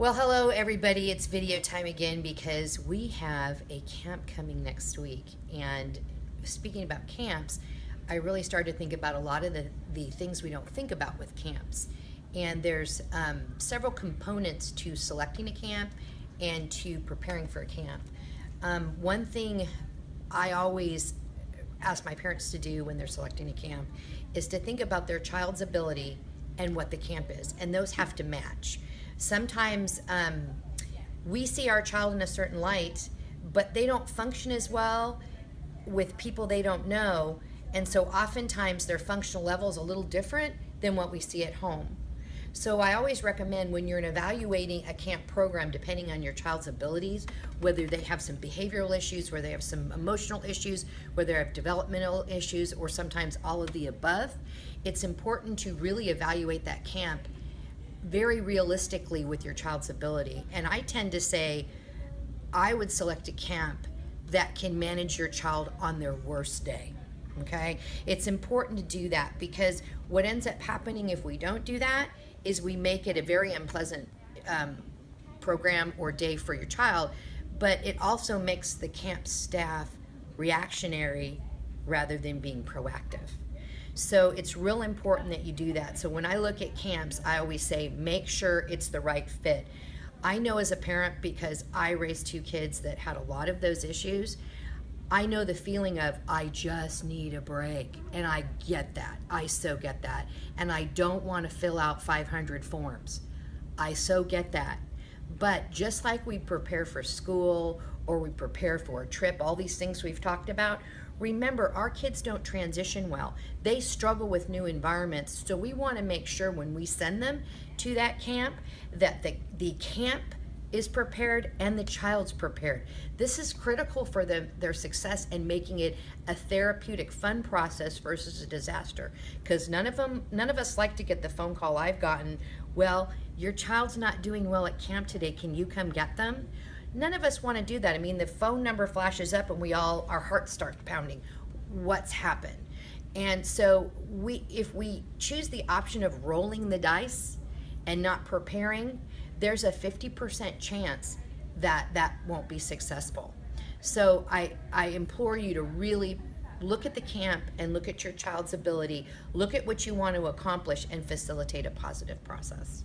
Well, hello everybody. It's video time again because we have a camp coming next week. And speaking about camps, I really started to think about a lot of the things we don't think about with camps. And there's several components to selecting a camp and to preparing for a camp. One thing I always ask my parents to do when they're selecting a camp is to think about their child's ability and what the camp is, and those have to match. Sometimes we see our child in a certain light, but they don't function as well with people they don't know, and so oftentimes their functional level is a little different than what we see at home. So I always recommend when you're evaluating a camp program, depending on your child's abilities, whether they have some behavioral issues, whether they have some emotional issues, whether they have developmental issues, or sometimes all of the above, it's important to really evaluate that camp very realistically with your child's ability. And I tend to say I would select a camp that can manage your child on their worst day. Okay? It's important to do that because what ends up happening if we don't do that is we make it a very unpleasant program or day for your child, but it also makes the camp staff reactionary rather than being proactive. So it's real important that you do that. So when I look at camps, I always say make sure it's the right fit. I know as a parent, because I raised two kids that had a lot of those issues, I know the feeling of I just need a break, and I get that. I so get that. And I don't want to fill out 500 forms. I so get that. But just like we prepare for school or we prepare for a trip, all these things we've talked about, remember our kids don't transition well. They struggle with new environments. So we want to make sure when we send them to that camp that the camp is prepared and the child's prepared. This is critical for their success and making it a therapeutic, fun process versus a disaster. Because none of us like to get the phone call I've gotten, well, your child's not doing well at camp today, can you come get them? None of us want to do that. I mean, the phone number flashes up and our hearts start pounding. What's happened? And so if we choose the option of rolling the dice and not preparing, there's a 50% chance that won't be successful. So I implore you to really look at the camp and look at your child's ability, look at what you want to accomplish and facilitate a positive process.